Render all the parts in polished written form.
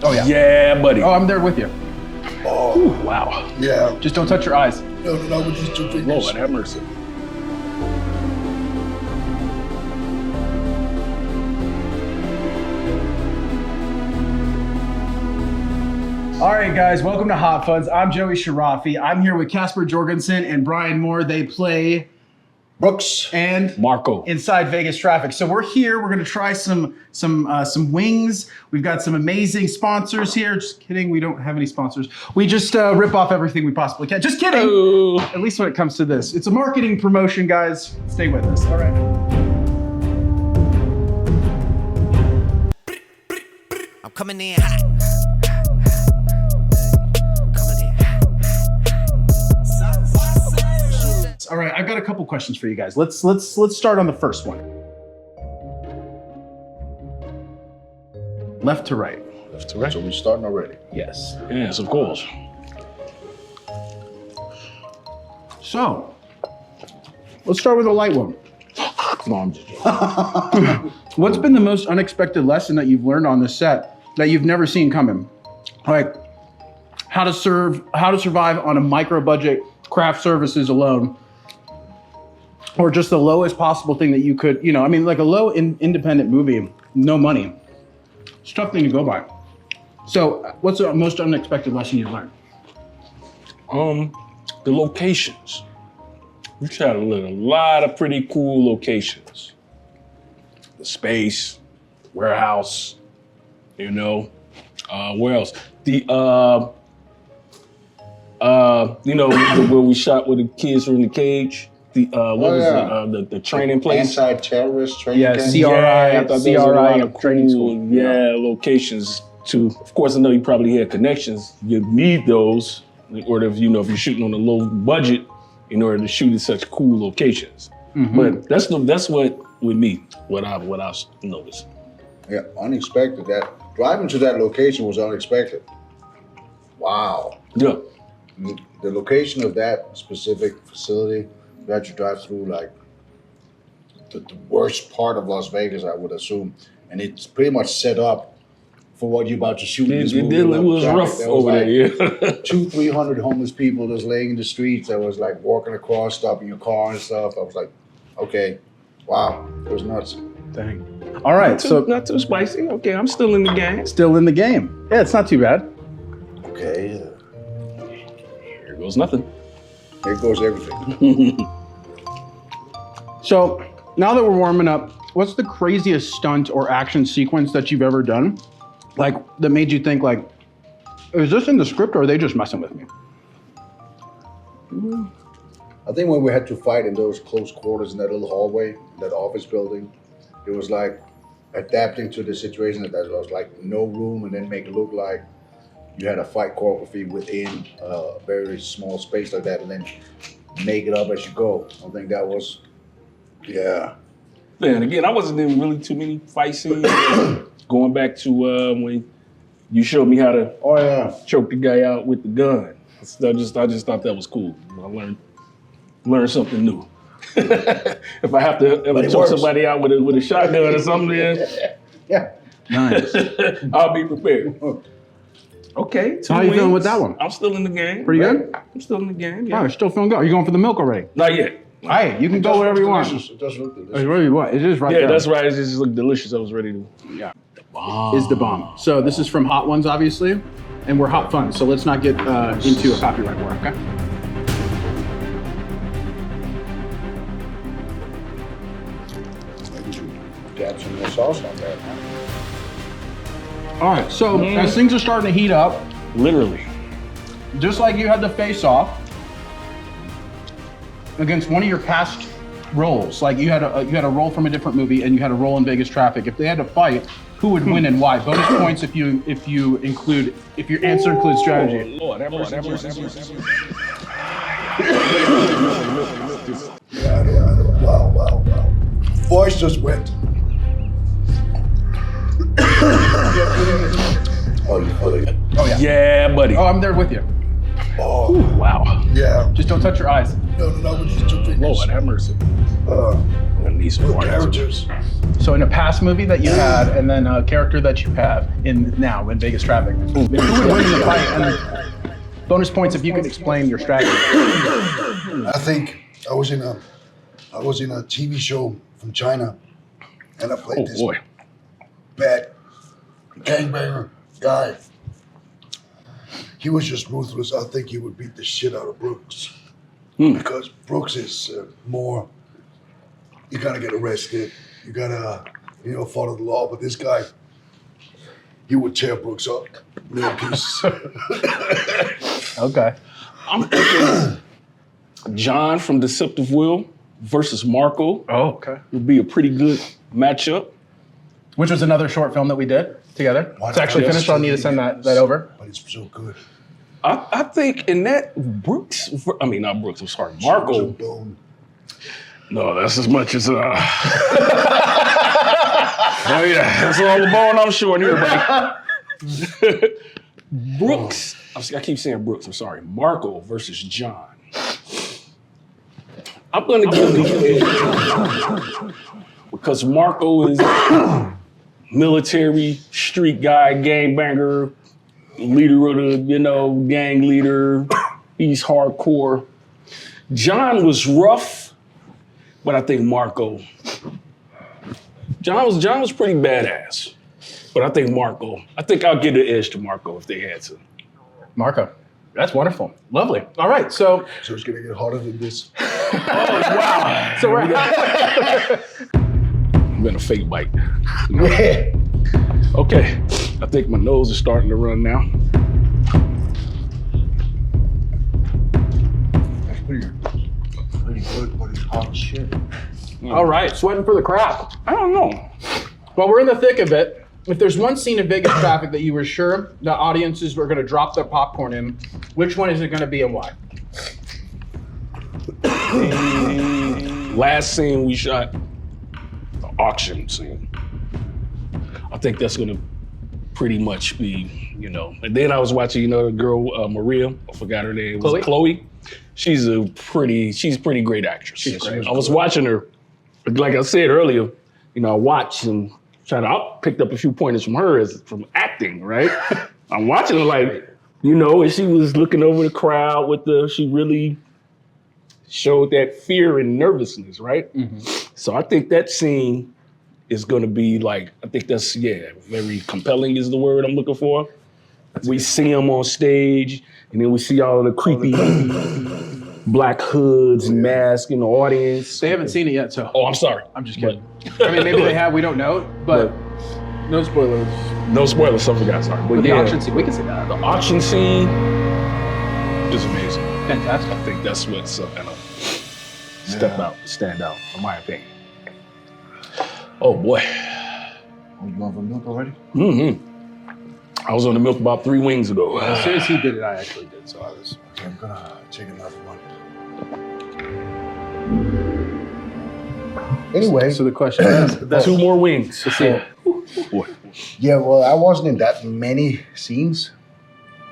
Oh yeah. Yeah, buddy. Oh, I'm there with you. Oh, Ooh, wow. yeah. Just don't touch your eyes. No, with these two fingers. Lord have mercy. All right, guys, welcome to Hot Funds. I'm Joey Charafi. I'm here with Kasper Jorgensen and Bryan Moore. They play Brooks and Marco. Inside Vegas Traffic. So we're here. We're going to try some wings. We've got some amazing sponsors here. Just kidding. We don't have any sponsors. We just rip off everything we possibly can. Just kidding. Oh. At least when it comes to this. It's a marketing promotion, guys. Stay with us. All right. I'm coming in hot. All right, I've got a couple questions for you guys. Let's start on the first one. Left to right. Left to right. So we're starting already. Yes. Yes, of course. So, let's start with a light one. No, I'm just joking. What's been the most unexpected lesson that you've learned on this set that you've never seen coming? Like how to survive on a micro budget craft services alone, or just the lowest possible thing that you could, I mean, like a low independent movie, no money. It's a tough thing to go by. So what's the most unexpected lesson you've learned? The locations. We tried to look at a lot of pretty cool locations. The space, warehouse, where else? Where we shot with the kids were in the cage. The training place? Anti-terrorist training camp? CRI, Yeah, I thought there was a lot of training cool, school. Locations too. Of course, I know you probably had connections. You need those in order, if you're shooting on a low budget, in order to shoot at such cool locations. Mm-hmm. But that's what with me, what I noticed. Yeah, unexpected. That driving to that location was unexpected. Wow. Yeah. The location of that specific facility, you had to drive through like the worst part of Las Vegas, I would assume, and it's pretty much set up for what you're about to shoot in this movie. It was rough over there, yeah. 200-300 homeless people just laying in the streets. That was like walking across, stopping your car and stuff. I was like, okay, wow, it was nuts. Dang. All right, so Not too spicy. Okay, I'm still in the game. still in the game. Yeah, it's not too bad. Okay, Here goes nothing. there goes everything. So now that we're warming up, what's the craziest stunt or action sequence that you've ever done? Like that made you think like, is this in the script or are they just messing with me? I think when we had to fight in those close quarters in that little hallway, that office building, it was like adapting to the situation that there was like no room and then make it look like you had a fight choreography within a very small space like that and then make it up as you go. I think that was, yeah. And again, I wasn't in really too many fight scenes. Going back to when you showed me how to choke the guy out with the gun. I just thought that was cool. I learned something new. If I have to ever choke somebody out with a shotgun or something, Yeah. Nice. I'll be prepared. Okay. So how you feeling with that one? I'm still in the game. Pretty good? I'm still in the game. Oh, Yeah. you're still feeling good. Are you going for the milk already? Not yet. Hey, you can go whatever you want. It does look delicious. It's really what? It is right Yeah, there. that's right. It just looked delicious. I was ready to. Yeah. Bomb. Is the bomb. So this is from Hot Ones, obviously, and we're Hot Fun. So let's not get into a copyright war, okay? Maybe you dab some more sauce on that, huh? All right, so as things are starting to heat up, Literally. just like you had to face off against one of your past roles, like you had a role from a different movie and you had a role in Vegas Traffic. If they had to fight, who would win and why? Bonus points if your answer includes strategy. Lord, have mercy. Wow. Voice just went. Oh, you feeling it? Oh yeah. Yeah, buddy. Oh, I'm there with you. Oh, Wow. yeah. Just don't touch your eyes. No, not with these 2 fingers. Lord, have mercy. I'm gonna need some Good water. characters. So in a past movie that you had, and then a character that you have in now in Vegas Traffic, who would win in the fight? And bonus points if you could explain your strategy. I think I was in a TV show from China, and I played this bad gangbanger guy. He was just ruthless. I think he would beat the shit out of Brooks because Brooks is more. You gotta get arrested. You gotta, follow the law. But this guy, he would tear Brooks up, little pieces. Okay. I'm thinking John from Deceptive Will versus Marco. Oh, okay. Would be a pretty good matchup. Which was another short film that we did together. It's actually Yes. finished. I'll need to send that over. But it's so good. I think in that not Brooks, I'm sorry, Marco. No, that's as much as Oh yeah, that's all the bone I'm showing here, buddy. Brooks, I keep saying Brooks, I'm sorry. Marco versus John. I'm gonna give the because Marco is military, street guy, gangbanger, leader of the, gang leader. He's hardcore. John was rough, but I think Marco. John was pretty badass, but I think Marco. I think I'll give the edge to Marco if they had to. Marco. That's wonderful. Lovely. All right. So it's gonna get harder than this. Oh wow! So we're been a fake bite. Okay, I think my nose is starting to run now. That's pretty good, but it's hot as shit. all right. Sweating for the crap. I don't know. Well, we're in the thick of it. If there's one scene in Vegas Traffic that you were sure the audiences were going to drop their popcorn in, which one is it going to be and why? Last scene we shot, the auction scene. I think that's gonna pretty much be, And then I was watching, the girl Maria. I forgot her name. Was Chloe. She's a pretty great actress. She's great. I was watching her, like I said earlier. I watched and picked up a few pointers from her from acting. Right. I'm watching her like, and she was looking over the crowd she really showed that fear and nervousness, right? Mm-hmm. So I think that scene is gonna be I think that's, very compelling is the word I'm looking for. We see him on stage, and then we see all of the creepy black hoods and masks in the audience. They haven't seen it yet, so. Oh, I'm sorry. I'm just kidding. I mean, maybe they have, we don't know, but no spoilers. No spoilers, some guys sorry. But the auction scene, we can see that. The auction scene is amazing. Fantastic. I think that's what's gonna stand out, in my opinion. Oh boy. You going for milk already? Mm-hmm. I was on the milk about 3 wings ago. As soon as he did it, I actually did, so I was. Okay, I'm gonna take another one. Anyway. So the question is, 2 more wings. Boy. Yeah, well, I wasn't in that many scenes,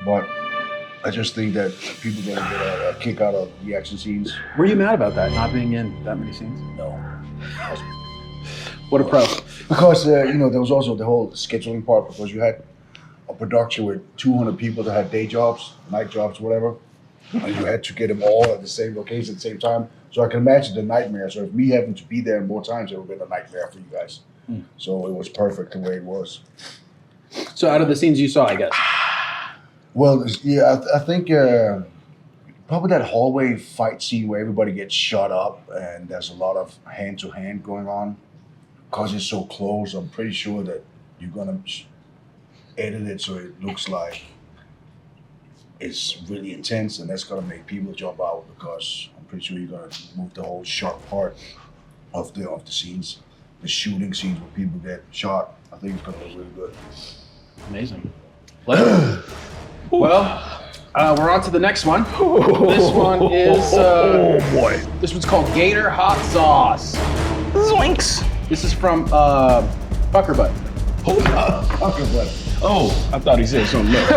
but I just think that people are gonna get a kick out of the action scenes. Were you mad about that, not being in that many scenes? No. What a pro. Because, there was also the whole scheduling part, because you had a production with 200 people that had day jobs, night jobs, whatever, and you had to get them all at the same location at the same time. So I can imagine the nightmare. So if me having to be there more times, it would have been a nightmare for you guys. So it was perfect the way it was. So out of the scenes you saw, I guess. Well, yeah, I think probably that hallway fight scene where everybody gets shot up and there's a lot of hand-to-hand going on. Because it's so close, I'm pretty sure that you're going to edit it so it looks like it's really intense, and that's going to make people jump out, because I'm pretty sure you're going to move the whole shot part of the scenes. The shooting scenes where people get shot, I think it's going to look really good. Amazing. Well, we're on to the next one. This one is, oh boy. This one's called Gator Hot Sauce. Zoinks. This is from Fucker Butt. Fucker Butt. Oh, I thought he said something else.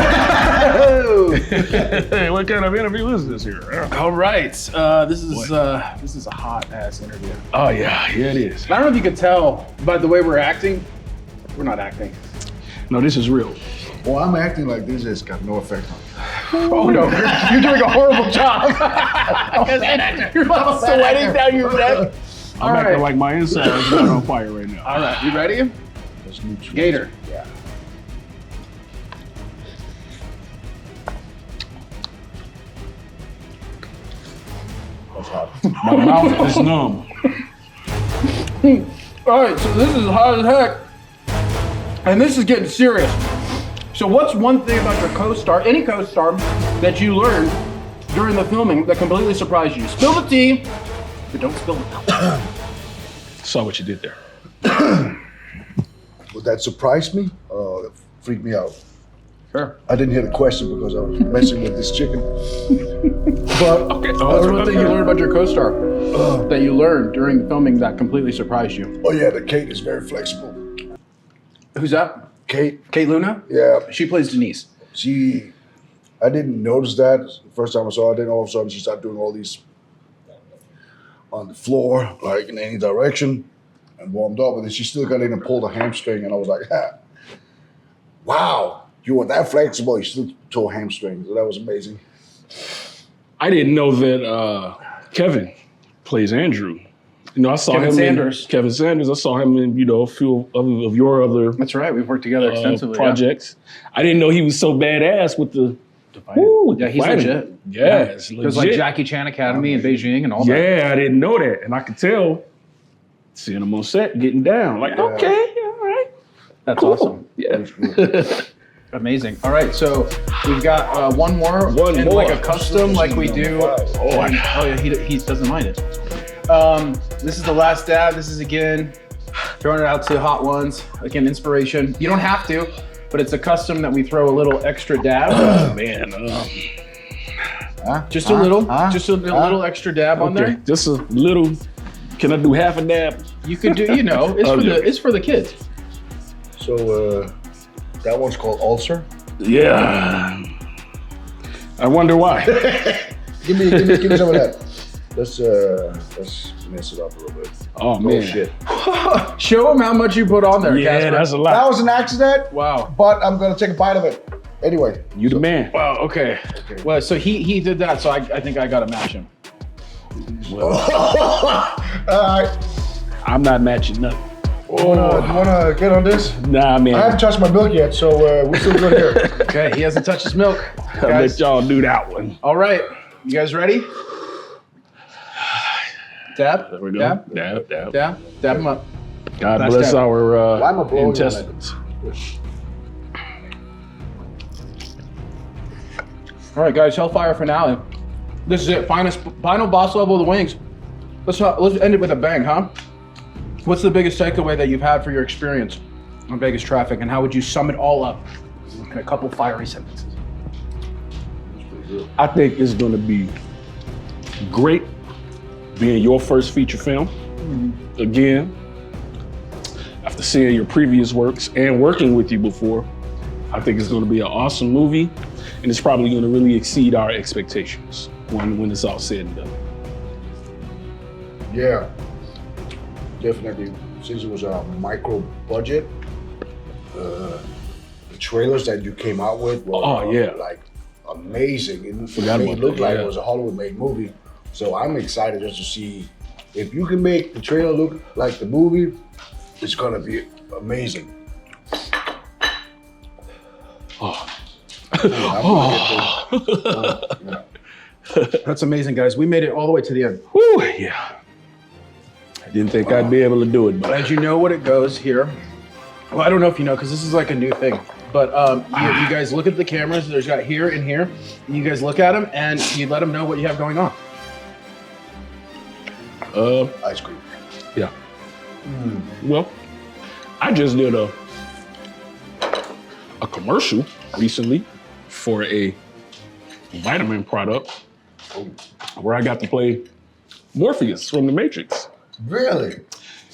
Hey, what kind of interview is this here? All right, this is a hot ass interview. Oh yeah, it is. I don't know if you could tell by the way we're acting. We're not acting. No, this is real. Well, I'm acting like this has got no effect on me. Oh no, you're doing a horrible job. You're like sweating down your neck. I'm acting like my insides are on fire right now. All right, you ready? Gator. Yeah. That's hot. My mouth is numb. All right, so this is hot as heck, and this is getting serious. So what's one thing about your co-star, any co-star, that you learned during the filming that completely surprised you? Spill the tea, but don't spill the milk. Saw what you did there. Would that surprise me? Oh, that freaked me out. Sure. I didn't hear the question because I was messing with this chicken. But Okay. What's one thing you learned about your co-star that you learned during the filming that completely surprised you? oh yeah, the Kate is very flexible. Who's that? Kate, Kate Luna? yeah, She plays Denise. I didn't notice that the first time I saw her. Then all of a sudden she started doing all these on the floor, like in any direction, and warmed up. And then she still got in and pulled a hamstring, and I was like, wow, you were that flexible. You still tore a hamstring. So that was amazing. I didn't know that Kevin plays Andrew. You know, I saw Kevin him Sanders. in Kevin Sanders. I saw him in, a few of your other That's right. We've worked together extensively. projects. I didn't know he was so badass with the Yeah, he's fighting. legit. Yeah, it's legit. There's like Jackie Chan Academy in Beijing and all that. Yeah, I didn't know that. And I could tell seeing him on set getting down. Like, okay, all right. That's Cool. awesome. Yeah. Amazing. All right, so we've got one more One in more. like a custom like we do. Oh, I know. Oh yeah, he doesn't mind it. This is the last dab. This is again throwing it out to hot ones. Again, inspiration. You don't have to, but it's a custom that we throw a little extra dab. Man, Just a little extra dab on there. just a little. Can I do half a dab? You could do, it's for the kids. So that one's called ulcer. Yeah. I wonder why. Give me some of that. Let's mess it up a little bit. Oh man. shit. Show them how much you put on there, Yeah, Kasper. that's a That lot. was an accident. Wow. But I'm gonna take a bite of it. Anyway. You the man. Wow, okay. Well, so he did that, so I think I gotta match him. All right. I'm not matching nothing. You wanna get on this? Nah, man. I haven't touched my milk yet, so we're still good here. Okay, he hasn't touched his milk. I'll Guys. let y'all do that one. All right, you guys ready? Dab, There we go. dab, Dab. dab, dab him up. God Nice bless dab. our Why am I blowing on it? intestines. All right, guys, Hellfire finale. This is it, final boss level of the wings. Let's end it with a bang, huh? What's the biggest takeaway that you've had for your experience on Vegas traffic, and how would you sum it all up in a couple fiery sentences? I think it's going to be great being your first feature film. Again, after seeing your previous works and working with you before, I think it's going to be an awesome movie, and it's probably going to really exceed our expectations when it's all said and done. Yeah, definitely. Since it was a micro budget, the trailers that you came out with were like amazing. It Forgot made it about look that, like yeah. it was a Hollywood-made movie. So I'm excited just to see if you can make the trailer look like the movie. It's gonna be amazing. That's amazing, guys. We made it all the way to the end. Whew, yeah. I didn't think I'd be able to do it, but As you know what it goes here. Well, I don't know if you know, because this is like a new thing. But you guys look at the cameras. There's got here and here. And you guys look at them and you let them know what you have going on. Ice cream. yeah. Well, I just did a commercial recently for a vitamin product where I got to play Morpheus from The Matrix. Really?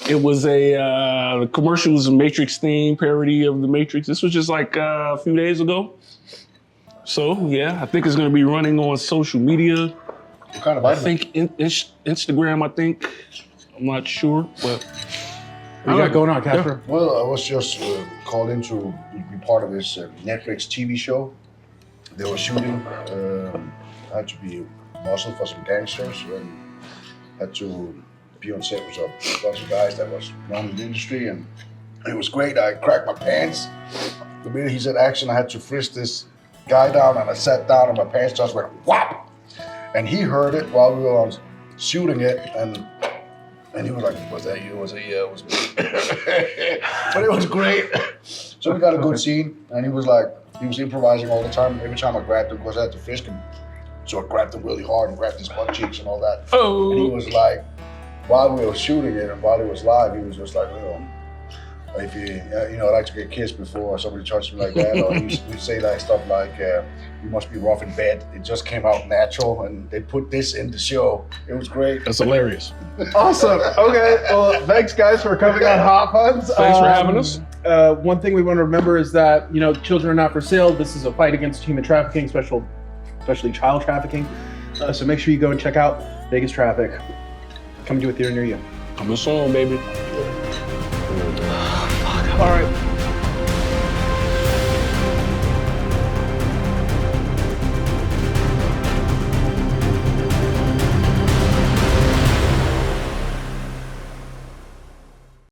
It was the commercial was a Matrix theme parody of the Matrix. This was just like a few days ago. So yeah, I think it's gonna be running on social media. What kind of I vitamin? think Instagram. I think I'm not sure, but What you got going on, Kasper? Well, I was just called in to be part of this Netflix TV show. They were shooting. I had to be muscle for some gangsters and had to be on set with a bunch of guys that was known in the industry, and it was great. I cracked my pants. The minute he said action, I had to frisk this guy down, and I sat down, and my pants just went whap. And he heard it while we were on shooting it, and he was like, "Was that you?" I was like, "Yeah, it was me." But it was great. So we got a good scene, and he was improvising all the time. Every time I grabbed him, because I had to frisk him, so I grabbed him really hard and grabbed his butt cheeks and all that. oh, And he was like, while we were shooting it and while it was live, he was just like, if you, I like to get kissed before somebody touched me like that, or he'd say like stuff like, you must be rough in bed. It just came out natural, and they put this in the show. It was great. that's hilarious. Awesome. Okay. Well, thanks guys for coming on Hot Buns. Thanks for having us. One thing we want to remember is that children are not for sale. This is a fight against human trafficking, especially child trafficking. So make sure you go and check out Vegas Traffic. Coming to a theater near you. Coming soon, baby. All right.